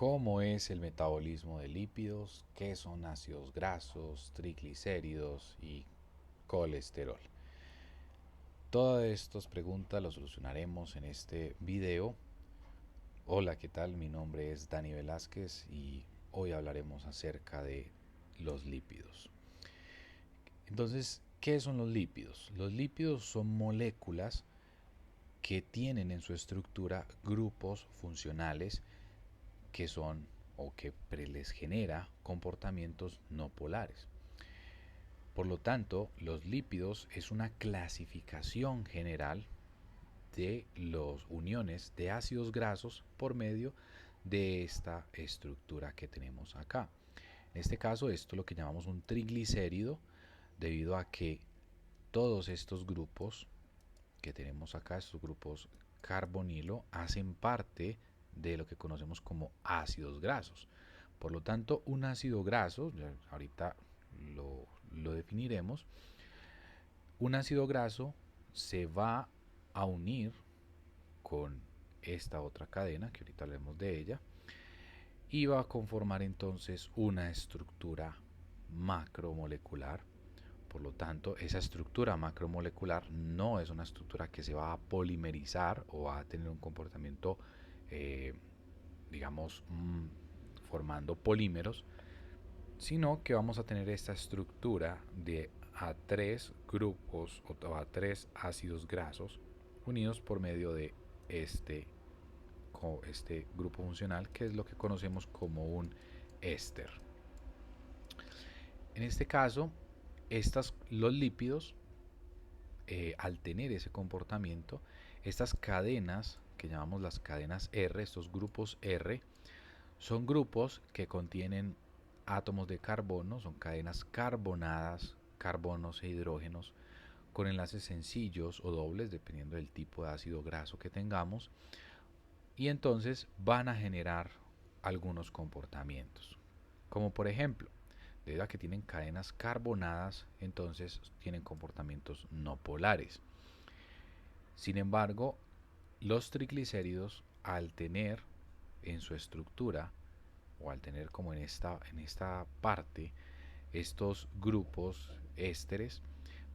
¿Cómo es el metabolismo de lípidos? ¿Qué son ácidos grasos, triglicéridos y colesterol? Todas estas preguntas las solucionaremos en este video. Hola, ¿qué tal? Mi nombre es Dani Velázquez y hoy hablaremos acerca de los lípidos. Entonces, ¿qué son los lípidos? Los lípidos son moléculas que tienen en su estructura grupos funcionales que son o que les genera comportamientos no polares. Por lo tanto, los lípidos es una clasificación general de las uniones de ácidos grasos por medio de esta estructura que tenemos acá. En este caso, esto es lo que llamamos un triglicérido, debido a que todos estos grupos que tenemos acá, estos grupos carbonilo, hacen parte de lo que conocemos como ácidos grasos. Por lo tanto, un ácido graso, ahorita lo definiremos, un ácido graso se va a unir con esta otra cadena, que ahorita hablemos de ella, y va a conformar entonces una estructura macromolecular. Por lo tanto, esa estructura macromolecular no es una estructura que se va a polimerizar o va a tener un comportamiento, eh, digamos, formando polímeros, sino que vamos a tener esta estructura de a tres grupos o a tres ácidos grasos unidos por medio de este, este grupo funcional, que es lo que conocemos como un éster. En este caso, los lípidos, al tener ese comportamiento, estas cadenas que llamamos las cadenas R, estos grupos R, son grupos que contienen átomos de carbono, son cadenas carbonadas, carbonos e hidrógenos, con enlaces sencillos o dobles, dependiendo del tipo de ácido graso que tengamos, y entonces van a generar algunos comportamientos, como por ejemplo, debido a que tienen cadenas carbonadas, entonces tienen comportamientos no polares. Sin embargo, los triglicéridos, al tener en su estructura o al tener como en esta parte estos grupos ésteres,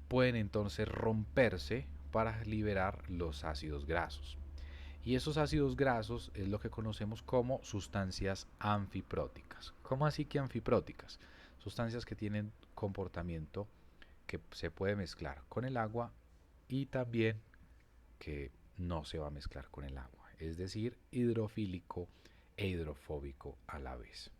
pueden entonces romperse para liberar los ácidos grasos. Y esos ácidos grasos es lo que conocemos como sustancias anfipróticas. ¿Cómo así que anfipróticas? Sustancias que tienen comportamiento que se puede mezclar con el agua y también que no se va a mezclar con el agua, es decir, hidrofílico e hidrofóbico a la vez.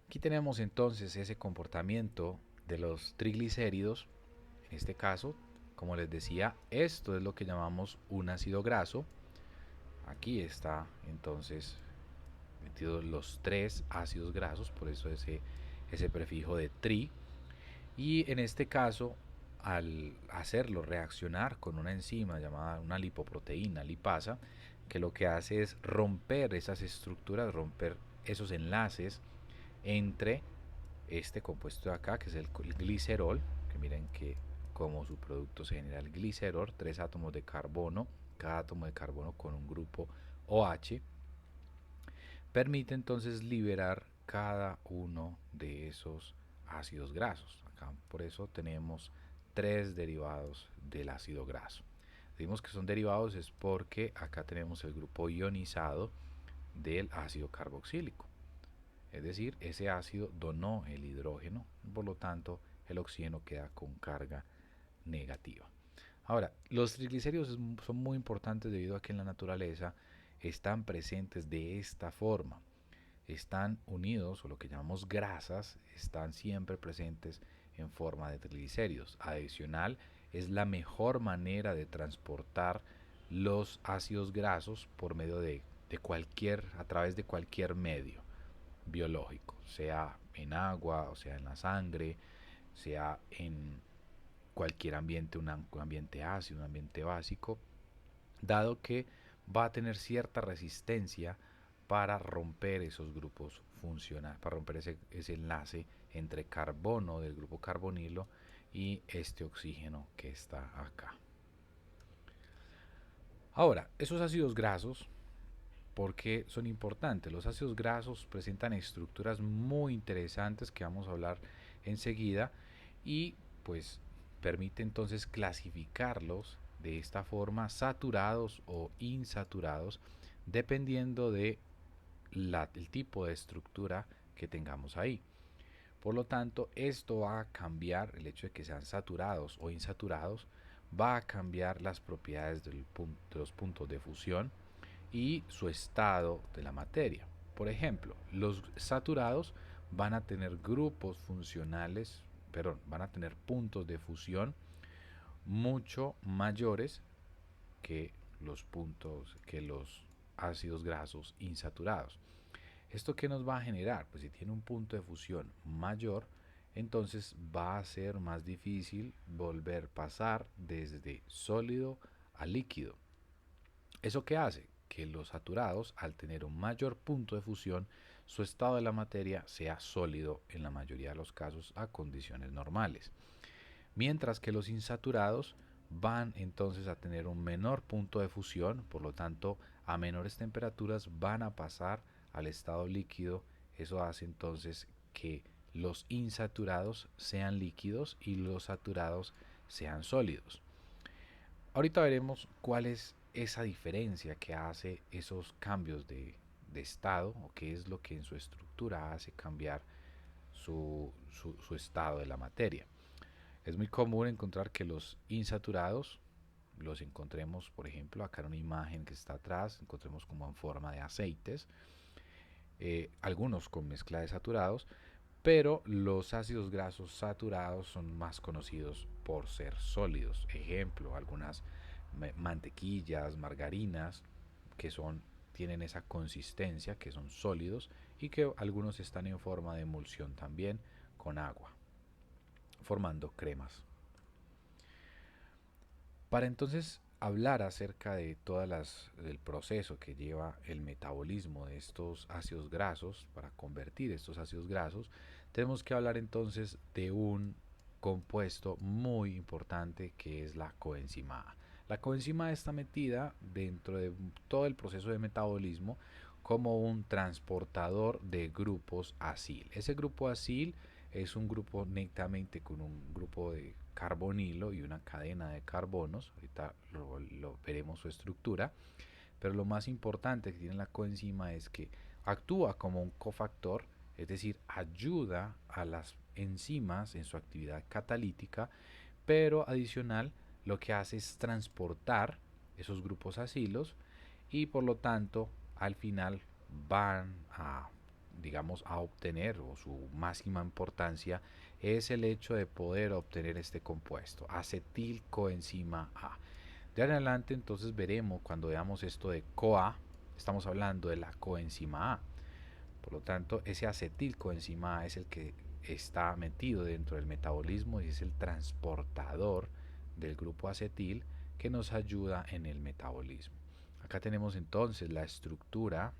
Aquí tenemos entonces ese comportamiento de los triglicéridos. En este caso, como les decía, esto es lo que llamamos un ácido graso. Aquí está entonces metidos los tres ácidos grasos, por eso ese prefijo de tri. Y en este caso, al hacerlo reaccionar con una enzima llamada una lipoproteína lipasa, que lo que hace es romper esas estructuras, romper esos enlaces entre este compuesto de acá, que es el glicerol, que miren que como su producto se genera el glicerol, tres átomos de carbono, cada átomo de carbono con un grupo OH, permite entonces liberar cada uno de esos ácidos grasos. Acá por eso tenemos tres derivados del ácido graso. Decimos que son derivados es porque acá tenemos el grupo ionizado del ácido carboxílico. Es decir, ese ácido donó el hidrógeno, por lo tanto el oxígeno queda con carga negativa. Ahora, los triglicéridos son muy importantes debido a que en la naturaleza están presentes de esta forma. Están unidos, o lo que llamamos grasas, están siempre presentes en forma de triglicéridos. Adicional, es la mejor manera de transportar los ácidos grasos por medio a través de cualquier medio biológico, sea en agua, o sea en la sangre, sea en cualquier ambiente, un ambiente ácido, un ambiente básico, dado que va a tener cierta resistencia para romper esos grupos funcionales, para romper ese enlace entre carbono del grupo carbonilo y este oxígeno que está acá. Ahora, esos ácidos grasos ¿Por qué son importantes? Los ácidos grasos presentan estructuras muy interesantes que vamos a hablar enseguida y pues permite entonces clasificarlos de esta forma, saturados o insaturados, dependiendo de el tipo de estructura que tengamos ahí. Por lo tanto, esto va a cambiar, el hecho de que sean saturados o insaturados, va a cambiar las propiedades de los puntos de fusión y su estado de la materia. Por ejemplo, los saturados van a tener grupos funcionales, perdón, van a tener puntos de fusión mucho mayores que los ácidos grasos insaturados. ¿Esto qué nos va a generar? Pues si tiene un punto de fusión mayor, entonces va a ser más difícil volver a pasar desde sólido a líquido. ¿Eso qué hace? Que los saturados, al tener un mayor punto de fusión, su estado de la materia sea sólido en la mayoría de los casos a condiciones normales. Mientras que los insaturados van entonces a tener un menor punto de fusión, por lo tanto a menores temperaturas van a pasar al estado líquido. Eso hace entonces que los insaturados sean líquidos y los saturados sean sólidos. Ahorita veremos cuál es esa diferencia que hace esos cambios de estado o qué es lo que en su estructura hace cambiar su estado de la materia. Es muy común encontrar que los insaturados los encontremos, por ejemplo, acá en una imagen que está atrás, encontremos como en forma de aceites, algunos con mezcla de saturados, pero los ácidos grasos saturados son más conocidos por ser sólidos. Ejemplo, algunas mantequillas, margarinas, que tienen esa consistencia, que son sólidos y que algunos están en forma de emulsión también con agua, formando cremas. Para entonces hablar acerca de del proceso que lleva el metabolismo de estos ácidos grasos, para convertir estos ácidos grasos, tenemos que hablar entonces de un compuesto muy importante que es la coenzima A. La coenzima A está metida dentro de todo el proceso de metabolismo como un transportador de grupos acil. Ese grupo acil es un grupo netamente con un grupo de carbonilo y una cadena de carbonos. Ahorita lo veremos su estructura, pero lo más importante que tiene la coenzima es que actúa como un cofactor, es decir, ayuda a las enzimas en su actividad catalítica, pero adicional lo que hace es transportar esos grupos acilos y por lo tanto al final van a, digamos, a obtener, o su máxima importancia es el hecho de poder obtener este compuesto, acetilcoenzima A. De ahora en adelante entonces veremos, cuando veamos esto de CoA, estamos hablando de la coenzima A. Por lo tanto, ese acetilcoenzima A es el que está metido dentro del metabolismo y es el transportador del grupo acetil que nos ayuda en el metabolismo. Acá tenemos entonces la estructura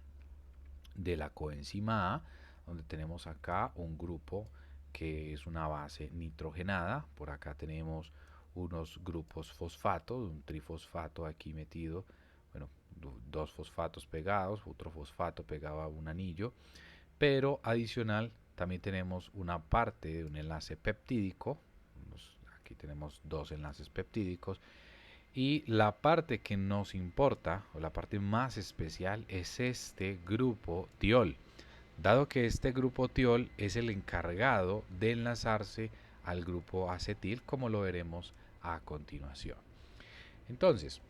de la coenzima A, donde tenemos acá un grupo que es una base nitrogenada. Por acá tenemos unos grupos fosfatos, un trifosfato aquí metido, bueno, dos fosfatos pegados, otro fosfato pegado a un anillo, pero adicional también tenemos una parte de un enlace peptídico. Aquí tenemos dos enlaces peptídicos y la parte que nos importa, o la parte más especial, es este grupo tiol, dado que este grupo tiol es el encargado de enlazarse al grupo acetil, como lo veremos a continuación. Entonces,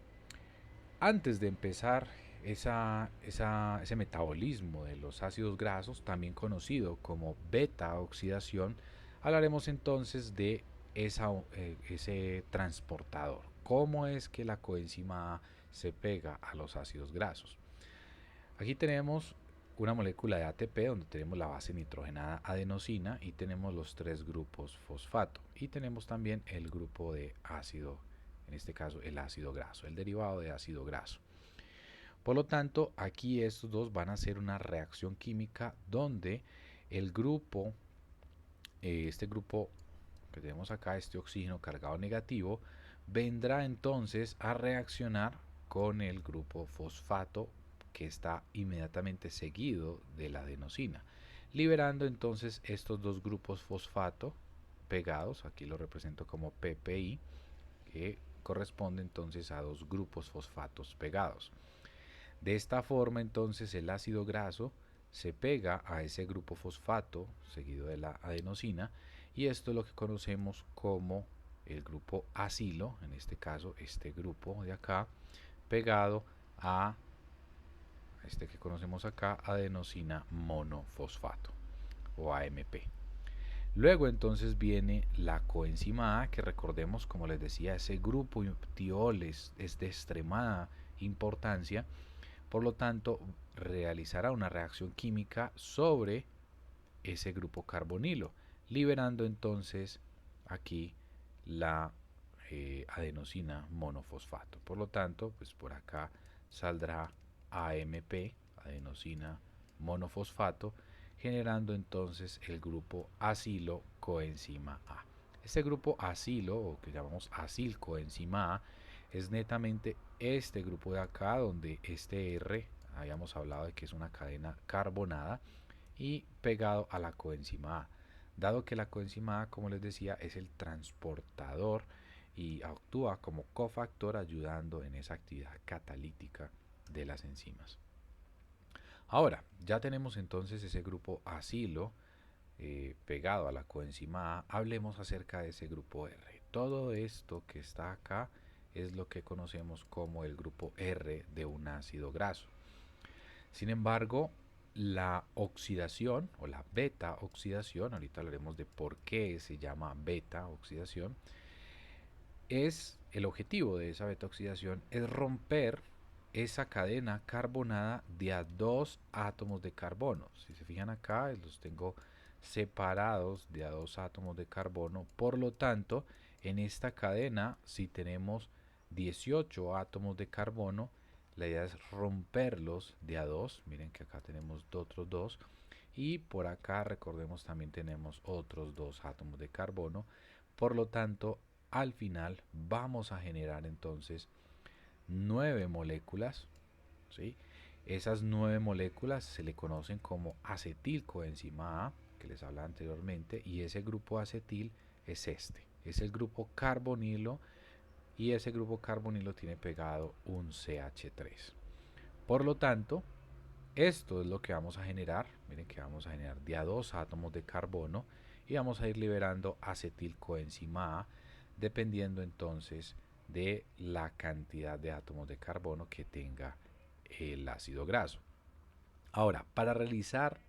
antes de empezar ese metabolismo de los ácidos grasos, también conocido como beta oxidación, hablaremos entonces de ese transportador. ¿Cómo es que la coenzima A se pega a los ácidos grasos? Aquí tenemos una molécula de ATP donde tenemos la base nitrogenada adenosina y tenemos los tres grupos fosfato y tenemos también el grupo de ácido, en este caso el ácido graso, el derivado de ácido graso. Por lo tanto, aquí estos dos van a hacer una reacción química donde el grupo, este grupo que tenemos acá, este oxígeno cargado negativo, vendrá entonces a reaccionar con el grupo fosfato que está inmediatamente seguido de la adenosina, liberando entonces estos dos grupos fosfato pegados, aquí lo represento como PPI, que corresponde entonces a dos grupos fosfatos pegados. De esta forma entonces el ácido graso se pega a ese grupo fosfato seguido de la adenosina, y esto es lo que conocemos como el grupo acilo, en este caso este grupo de acá, pegado a este que conocemos acá, adenosina monofosfato o AMP. Luego entonces viene la coenzima A, que recordemos, como les decía, ese grupo tiol es de extremada importancia, por lo tanto realizará una reacción química sobre ese grupo carbonilo, liberando entonces aquí la adenosina monofosfato. Por lo tanto, pues por acá saldrá AMP, adenosina monofosfato, generando entonces el grupo acilo coenzima A. Este grupo acilo, o que llamamos acilcoenzima A, es netamente este grupo de acá, donde este R, habíamos hablado de que es una cadena carbonada, y pegado a la coenzima A. Dado que la coenzima A, como les decía, es el transportador y actúa como cofactor ayudando en esa actividad catalítica de las enzimas. Ahora, ya tenemos entonces ese grupo acilo pegado a la coenzima A. Hablemos acerca de ese grupo R. Todo esto que está acá es lo que conocemos como el grupo R de un ácido graso. Sin embargo, la oxidación o la beta oxidación, ahorita hablaremos de por qué se llama beta oxidación, es el objetivo de esa beta oxidación es romper esa cadena carbonada de a dos átomos de carbono. Si se fijan acá, los tengo separados de a dos átomos de carbono. Por lo tanto, en esta cadena, si tenemos 18 átomos de carbono, la idea es romperlos de a dos. Miren que acá tenemos otros dos. Y por acá, recordemos, también tenemos otros dos átomos de carbono. Por lo tanto, al final vamos a generar entonces 9 moléculas, ¿sí? Esas 9 moléculas se le conocen como acetilcoenzima A, que les hablaba anteriormente, y ese grupo acetil es este, es el grupo carbonilo, y ese grupo carbonilo tiene pegado un CH3. Por lo tanto, esto es lo que vamos a generar. Miren que vamos a generar de a dos átomos de carbono y vamos a ir liberando acetilcoenzima A, dependiendo entonces de la cantidad de átomos de carbono que tenga el ácido graso. Ahora, para realizar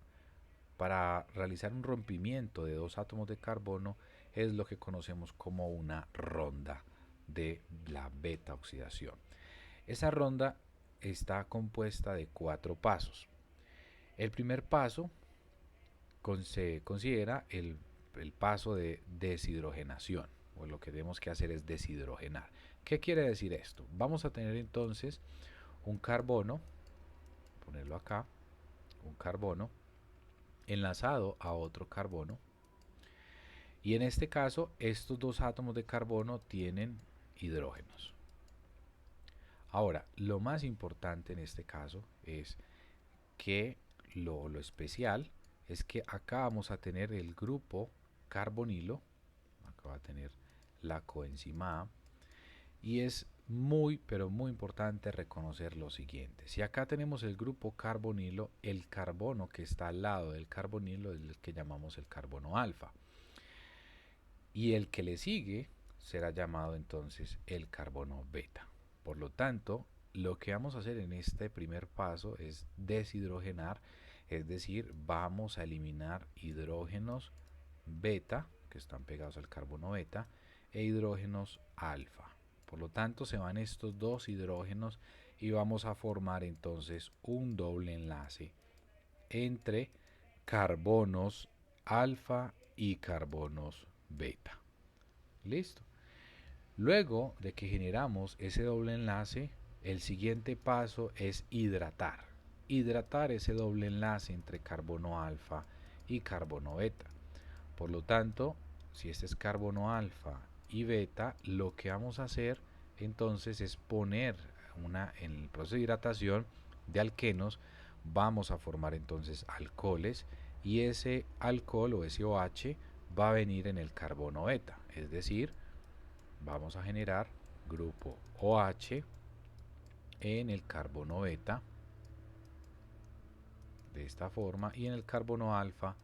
un rompimiento de dos átomos de carbono es lo que conocemos como una ronda de la beta oxidación. Esa ronda está compuesta de 4 pasos. El primer paso se considera el paso de deshidrogenación, o lo que tenemos que hacer es deshidrogenar. ¿Qué quiere decir esto? Vamos a tener entonces un carbono, ponerlo acá, un carbono enlazado a otro carbono, y en este caso estos dos átomos de carbono tienen hidrógenos. Ahora, lo más importante en este caso es que lo especial es que acá vamos a tener el grupo carbonilo, acá va a tener la coenzima A, y es muy pero muy importante reconocer lo siguiente: si acá tenemos el grupo carbonilo, el carbono que está al lado del carbonilo es el que llamamos el carbono alfa, y el que le sigue será llamado entonces el carbono beta. Por lo tanto, lo que vamos a hacer en este primer paso es deshidrogenar, es decir, vamos a eliminar hidrógenos beta, que están pegados al carbono beta, e hidrógenos alfa. Por lo tanto, se van estos dos hidrógenos y vamos a formar entonces un doble enlace entre carbonos alfa y carbonos beta. Listo. Luego de que generamos ese doble enlace, el siguiente paso es hidratar. Hidratar ese doble enlace entre carbono alfa y carbono beta. Por lo tanto, si este es carbono alfa y beta, lo que vamos a hacer entonces es poner en el proceso de hidratación de alquenos, vamos a formar entonces alcoholes y ese alcohol o ese OH va a venir en el carbono beta, es decir, vamos a generar grupo OH en el carbono beta de esta forma y en el carbono alfa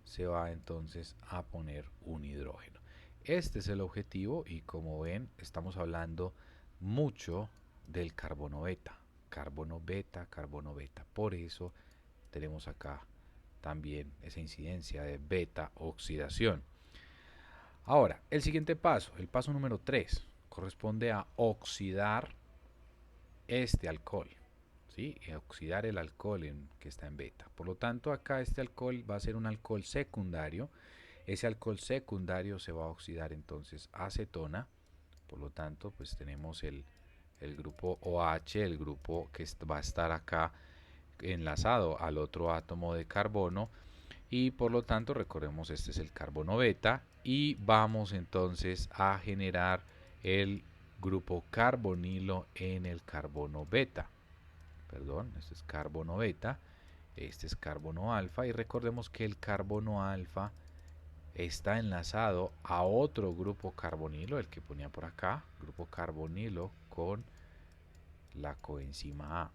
se va entonces a poner un hidrógeno. Este es el objetivo y como ven estamos hablando mucho del carbono beta, carbono beta, carbono beta. Por eso tenemos acá también esa incidencia de beta oxidación. Ahora, el siguiente paso, el paso número 3, corresponde a oxidar este alcohol. ¿Sí? Oxidar el alcohol que está en beta. Por lo tanto, acá este alcohol va a ser un alcohol secundario. Ese alcohol secundario se va a oxidar entonces a acetona. Por lo tanto, pues tenemos el grupo OH, el grupo que va a estar acá enlazado al otro átomo de carbono. Y por lo tanto, recordemos, este es el carbono beta. Y vamos entonces a generar el grupo carbonilo en el carbono beta. Perdón, este es carbono beta, este es carbono alfa y recordemos que el carbono alfa está enlazado a otro grupo carbonilo, el que ponía por acá, grupo carbonilo con la coenzima A.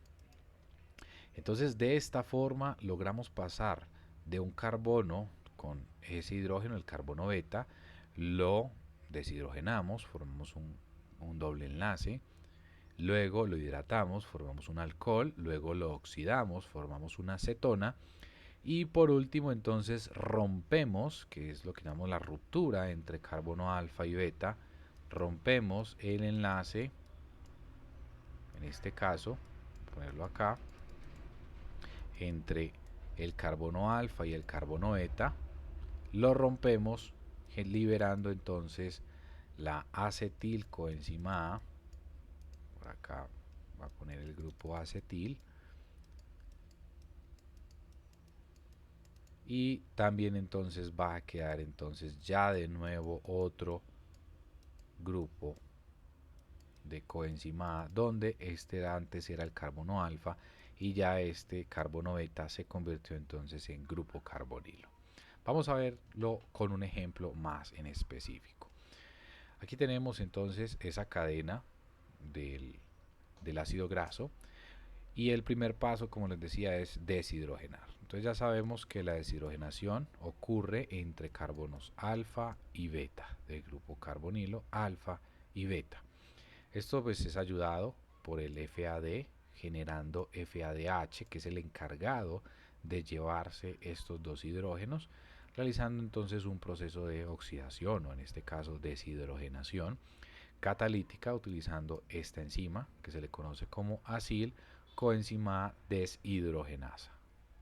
Entonces de esta forma logramos pasar de un carbono con ese hidrógeno, el carbono beta, lo deshidrogenamos, formamos un doble enlace. Luego lo hidratamos, formamos un alcohol, luego lo oxidamos, formamos una acetona y por último entonces rompemos, que es lo que llamamos la ruptura entre carbono alfa y beta, rompemos el enlace, en este caso, ponerlo acá, entre el carbono alfa y el carbono beta, lo rompemos liberando entonces la acetilcoenzima A, por acá va a poner el grupo acetil y también entonces va a quedar entonces ya de nuevo otro grupo de coenzima A donde este antes era el carbono alfa y ya este carbono beta se convirtió entonces en grupo carbonilo. Vamos a verlo con un ejemplo más en específico. Aquí tenemos entonces esa cadena del ácido graso. Y el primer paso, como les decía, es deshidrogenar. Entonces ya sabemos que la deshidrogenación ocurre entre carbonos alfa y beta, del grupo carbonilo alfa y beta. Esto pues es ayudado por el FAD generando FADH, que es el encargado de llevarse estos dos hidrógenos, realizando entonces un proceso de oxidación o en este caso deshidrogenación catalítica utilizando esta enzima que se le conoce como acil coenzima deshidrogenasa.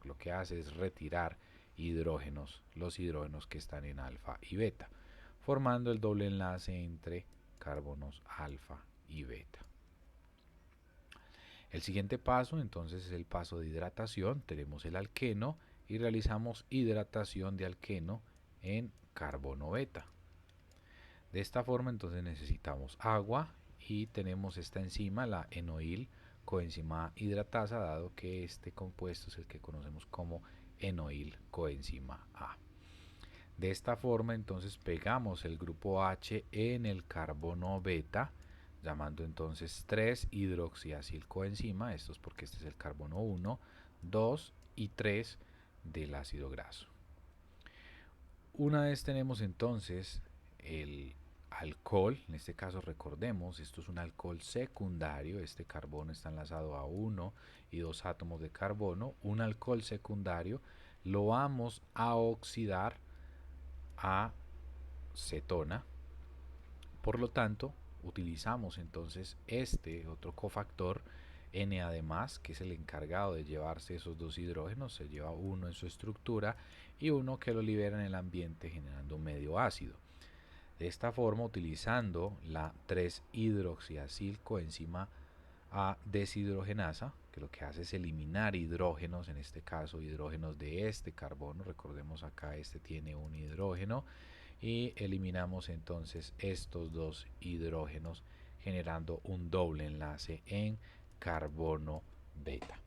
Lo que hace es retirar hidrógenos, los hidrógenos que están en alfa y beta, formando el doble enlace entre carbonos alfa y beta. El siguiente paso entonces es el paso de hidratación. Tenemos el alqueno y realizamos hidratación de alqueno en carbono beta. De esta forma entonces necesitamos agua y tenemos esta enzima, la enoil coenzima hidratasa, dado que este compuesto es el que conocemos como enoil coenzima A. De esta forma entonces pegamos el grupo H en el carbono beta, llamando entonces 3-hidroxiacilcoenzima, esto es porque este es el carbono 1, 2 y 3 del ácido graso. Una vez tenemos entonces el alcohol, en este caso recordemos, esto es un alcohol secundario, este carbono está enlazado a 1 y 2 átomos de carbono, un alcohol secundario lo vamos a oxidar a cetona, por lo tanto utilizamos entonces este otro cofactor Na+, que es el encargado de llevarse esos dos hidrógenos, se lleva uno en su estructura y uno que lo libera en el ambiente generando un medio ácido. De esta forma, utilizando la 3-hidroxiacilcoenzima A deshidrogenasa, que lo que hace es eliminar hidrógenos, en este caso hidrógenos de este carbono, recordemos acá este tiene un hidrógeno, y eliminamos entonces estos dos hidrógenos generando un doble enlace en carbono beta.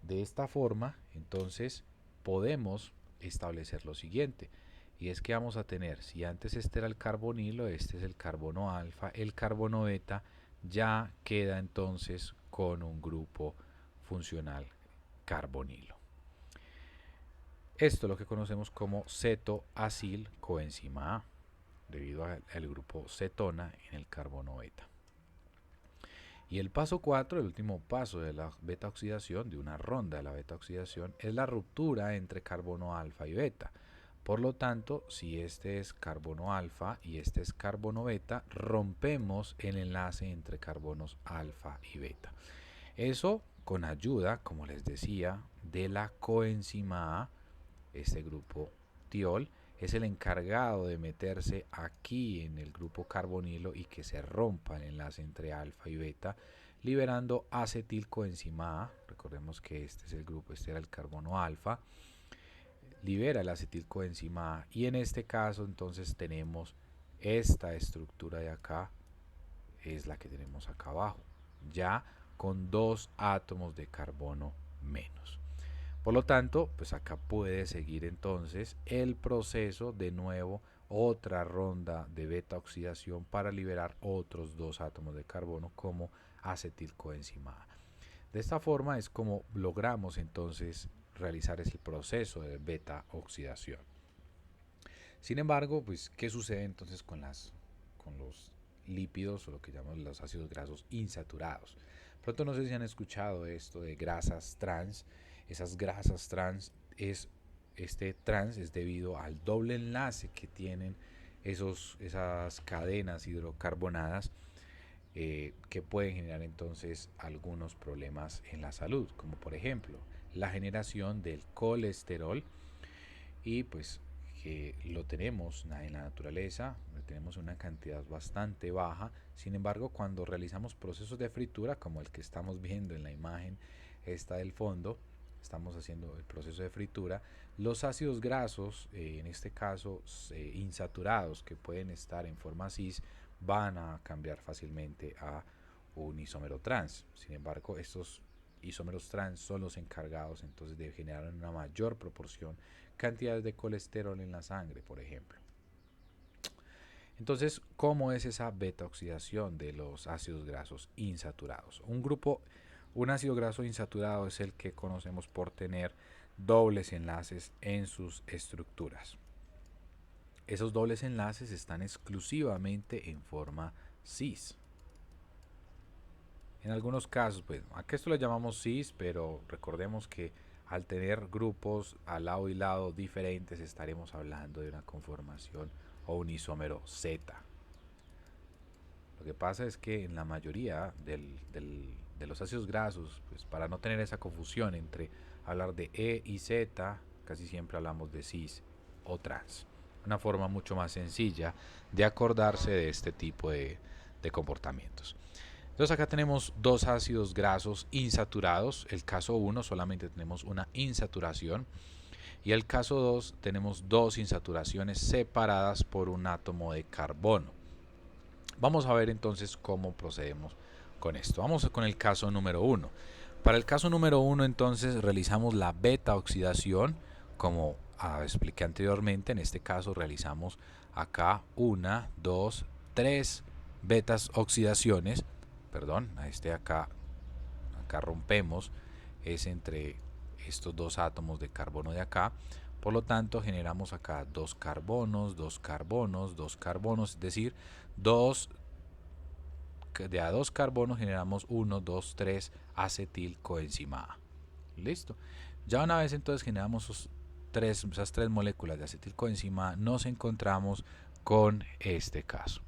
De esta forma, entonces, podemos establecer lo siguiente. Y es que vamos a tener, si antes este era el carbonilo, este es el carbono alfa, el carbono beta ya queda entonces con un grupo funcional carbonilo. Esto es lo que conocemos como cetoacil coenzima A, debido al grupo cetona en el carbono beta. Y el paso 4, el último paso de la beta oxidación, de una ronda de la beta oxidación, es la ruptura entre carbono alfa y beta. Por lo tanto, si este es carbono alfa y este es carbono beta, rompemos el enlace entre carbonos alfa y beta. Eso con ayuda, como les decía, de la coenzima A. Este grupo tiol es el encargado de meterse aquí en el grupo carbonilo y que se rompa el enlace entre alfa y beta, liberando acetilcoenzima A. Recordemos que este es el grupo, este era el carbono alfa. Libera el acetilcoenzima A y en este caso entonces tenemos esta estructura de acá, es la que tenemos acá abajo, ya con 2 átomos de carbono menos. Por lo tanto, pues acá puede seguir entonces el proceso de nuevo, otra ronda de beta oxidación para liberar otros 2 átomos de carbono como acetilcoenzima A. De esta forma es como logramos entonces realizar ese proceso de beta oxidación. Sin embargo, pues, ¿qué sucede entonces con los lípidos o lo que llamamos los ácidos grasos insaturados? Pronto no sé si han escuchado esto de grasas trans. Esas grasas trans este trans es debido al doble enlace que tienen esas cadenas hidrocarbonadas que pueden generar entonces algunos problemas en la salud, como por ejemplo la generación del colesterol y pues que lo tenemos en la naturaleza, tenemos una cantidad bastante baja. Sin embargo, cuando realizamos procesos de fritura, como el que estamos viendo en la imagen esta del fondo, estamos haciendo el proceso de fritura, los ácidos grasos, en este caso insaturados, que pueden estar en forma cis, van a cambiar fácilmente a un isómero trans. Sin embargo, estos isómeros trans son los encargados entonces de generar una mayor proporción cantidades de colesterol en la sangre, por ejemplo. Entonces, ¿cómo es esa beta oxidación de los ácidos grasos insaturados? Un ácido graso insaturado es el que conocemos por tener dobles enlaces en sus estructuras. Esos dobles enlaces están exclusivamente en forma cis. En algunos casos, pues, aquí esto lo llamamos cis, pero recordemos que al tener grupos al lado y lado diferentes estaremos hablando de una conformación o un isómero Z. Lo que pasa es que en la mayoría de los ácidos grasos, pues para no tener esa confusión entre hablar de E y Z, casi siempre hablamos de cis o trans. Una forma mucho más sencilla de acordarse de este tipo de comportamientos. Entonces acá tenemos dos ácidos grasos insaturados. El caso 1 solamente tenemos una insaturación y el caso 2 tenemos dos insaturaciones separadas por un átomo de carbono. Vamos a ver entonces cómo procedemos con esto. Vamos con el caso número 1. Para el caso número 1 entonces realizamos la beta oxidación como expliqué anteriormente. En este caso realizamos acá 1, 2, 3 betas oxidaciones. Perdón, acá rompemos, es entre estos dos átomos de carbono de acá. Por lo tanto, generamos acá dos carbonos, dos carbonos, dos carbonos, es decir, de a dos carbonos generamos 1, 2, 3 acetilcoenzima A. Listo. Ya una vez entonces generamos esas tres moléculas de acetilcoenzima A, nos encontramos con este caso,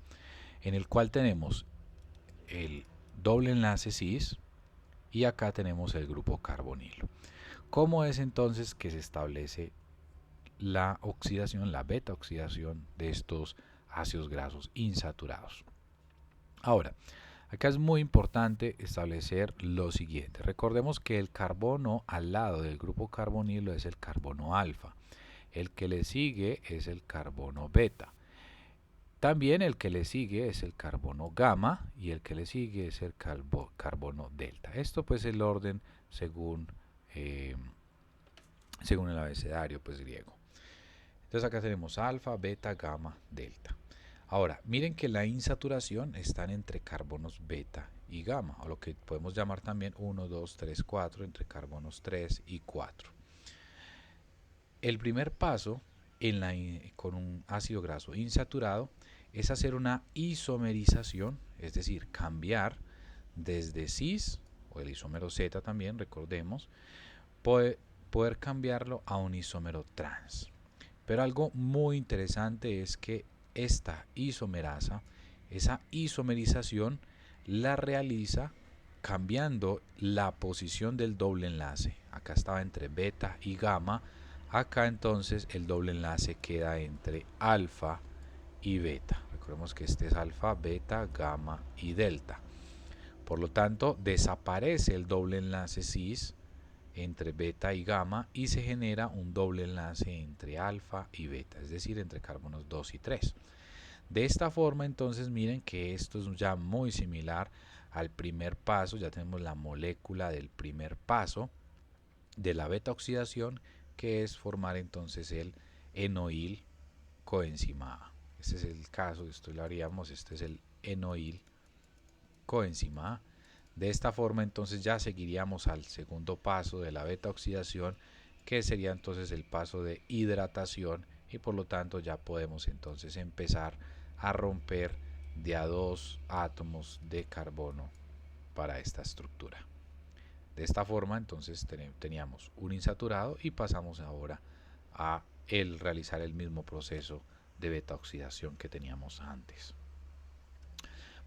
en el cual tenemos el doble enlace cis y acá tenemos el grupo carbonilo. ¿Cómo es entonces que se establece la oxidación, la beta oxidación de estos ácidos grasos insaturados? Ahora, acá es muy importante establecer lo siguiente. Recordemos que el carbono al lado del grupo carbonilo es el carbono alfa. El que le sigue es el carbono beta. También el que le sigue es el carbono gamma y el que le sigue es el carbono delta. Esto pues es el orden según eh, según el abecedario pues griego. Entonces acá tenemos alfa, beta, gamma, delta. Ahora, miren que la insaturación están entre carbonos beta y gamma, o lo que podemos llamar también 1, 2, 3, 4, entre carbonos 3 y 4. El primer paso con un ácido graso insaturado es hacer una isomerización, es decir, cambiar desde cis, o el isómero Z también, recordemos, poder cambiarlo a un isómero trans. Pero algo muy interesante es que esta isomerasa, esa isomerización, la realiza cambiando la posición del doble enlace. Acá estaba entre beta y gamma, acá entonces el doble enlace queda entre alfa y beta. Recordemos que este es alfa, beta, gamma y delta. Por lo tanto, desaparece el doble enlace cis entre beta y gamma y se genera un doble enlace entre alfa y beta, es decir, entre carbonos 2 y 3. De esta forma, entonces, miren que esto es ya muy similar al primer paso, ya tenemos la molécula del primer paso de la beta oxidación, que es formar entonces el enoil coenzima A. Este es el caso, esto lo haríamos, este es el enoil coenzima A. De esta forma entonces ya seguiríamos al segundo paso de la beta oxidación, que sería entonces el paso de hidratación, y por lo tanto ya podemos entonces empezar a romper de a dos átomos de carbono para esta estructura. De esta forma entonces teníamos un insaturado y pasamos ahora a realizar el mismo proceso de beta oxidación que teníamos antes.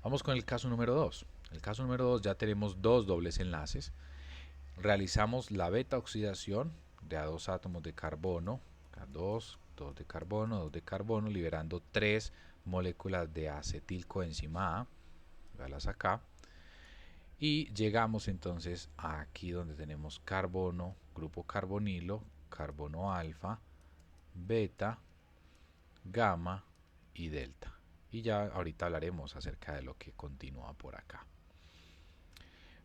Vamos con el caso número 2. En el caso número 2 ya tenemos dos dobles enlaces. Realizamos la beta oxidación de a dos átomos de carbono, 2 de carbono, 2 de carbono, liberando 3 moléculas de acetilcoenzima A. Véalas acá. Y llegamos entonces aquí donde tenemos carbono, grupo carbonilo, carbono alfa, beta, gamma y delta. Y ya ahorita hablaremos acerca de lo que continúa por acá.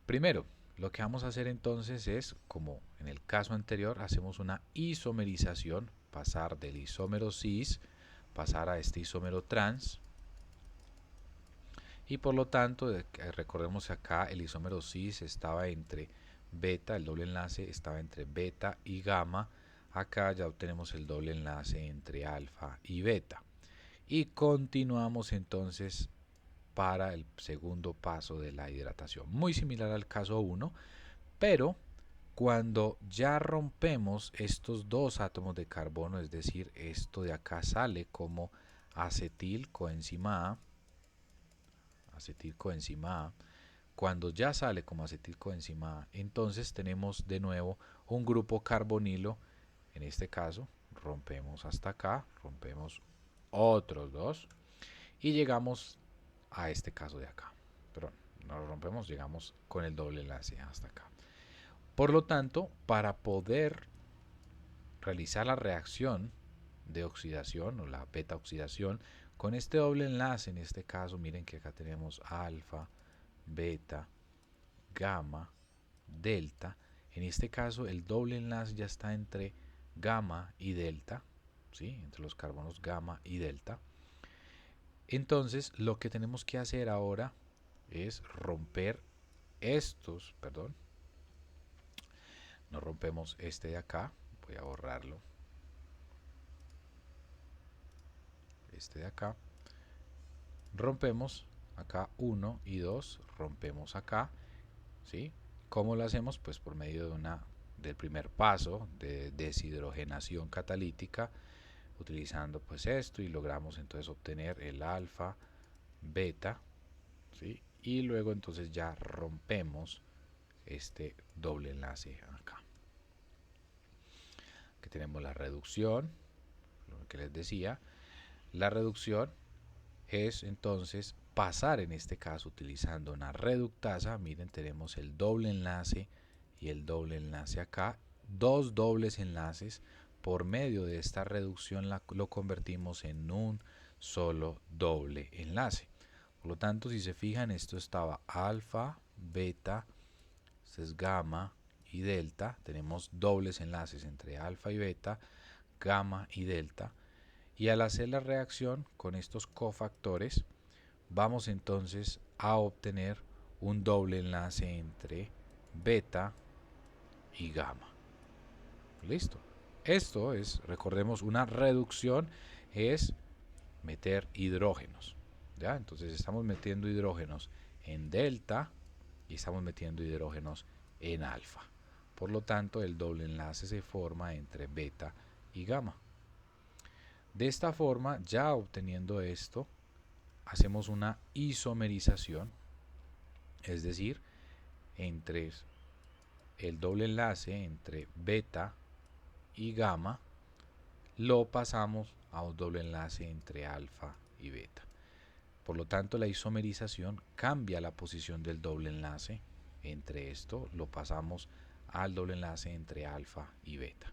Primero, lo que vamos a hacer entonces es, como en el caso anterior, hacemos una isomerización, pasar del isómero cis, pasar a este isómero trans, y por lo tanto, recordemos que acá el isómero cis estaba entre beta, el doble enlace estaba entre beta y gamma, acá ya obtenemos el doble enlace entre alfa y beta. Y continuamos entonces para el segundo paso de la hidratación. Muy similar al caso 1, pero cuando ya rompemos estos dos átomos de carbono, es decir, esto de acá sale como acetilcoenzima A, cuando ya sale como acetilcoenzima A, entonces tenemos de nuevo un grupo carbonilo. En este caso, rompemos hasta acá, rompemos otros dos y llegamos a este caso de acá. Pero no lo rompemos, llegamos con el doble enlace hasta acá. Por lo tanto, para poder realizar la reacción de oxidación o la beta oxidación con este doble enlace, en este caso, miren que acá tenemos alfa, beta, gamma, delta. En este caso, el doble enlace ya está entre gamma y delta, ¿sí? Entre los carbonos gamma y delta. Entonces, lo que tenemos que hacer ahora es romper estos, perdón, no rompemos este de acá, voy a borrarlo, este de acá, rompemos acá 1 y 2, rompemos acá, ¿sí? ¿Cómo lo hacemos? Pues por medio del primer paso de deshidrogenación catalítica, utilizando pues esto, y logramos entonces obtener el alfa, beta, ¿sí? Y luego entonces ya rompemos este doble enlace acá. Aquí tenemos la reducción, lo que les decía. La reducción es entonces pasar, en este caso utilizando una reductasa. Miren, tenemos el doble enlace y el doble enlace acá, dos dobles enlaces. Por medio de esta reducción lo convertimos en un solo doble enlace. Por lo tanto, si se fijan, esto estaba alfa, beta, este es gamma y delta, tenemos dobles enlaces entre alfa y beta, gamma y delta, y al hacer la reacción con estos cofactores vamos entonces a obtener un doble enlace entre beta y gamma. Listo. Esto es, recordemos, una reducción es meter hidrógenos. ¿Ya? Entonces estamos metiendo hidrógenos en delta y estamos metiendo hidrógenos en alfa. Por lo tanto, el doble enlace se forma entre beta y gamma. De esta forma, ya obteniendo esto, hacemos una isomerización, es decir, entre el doble enlace entre beta y gamma lo pasamos a un doble enlace entre alfa y beta. Por lo tanto, la isomerización cambia la posición del doble enlace entre esto, lo pasamos al doble enlace entre alfa y beta.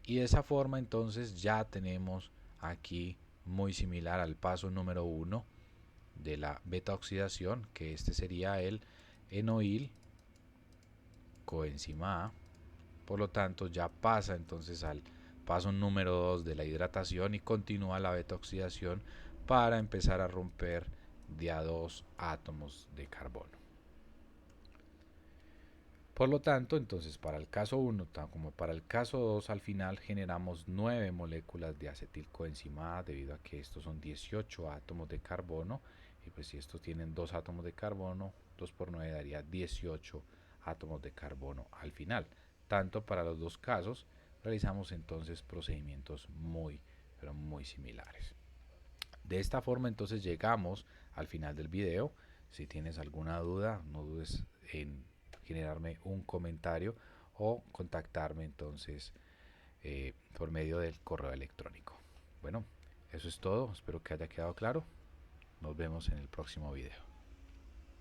Y de esa forma entonces ya tenemos aquí muy similar al paso número 1 de la beta oxidación, que este sería el enoil coenzima A. Por lo tanto, ya pasa entonces al paso número 2 de la hidratación y continúa la beta oxidación para empezar a romper de a 2 átomos de carbono. Por lo tanto, entonces para el caso 1 como para el caso 2 al final generamos 9 moléculas de acetilcoenzima A debido a que estos son 18 átomos de carbono y pues si estos tienen 2 átomos de carbono, 2 por 9 daría 18 átomos de carbono al final. Tanto para los dos casos realizamos entonces procedimientos muy pero muy similares. De esta forma entonces llegamos al final del video. Si tienes alguna duda, no dudes en generarme un comentario o contactarme entonces por medio del correo electrónico. Bueno, eso es todo. Espero que haya quedado claro. Nos vemos en el próximo video.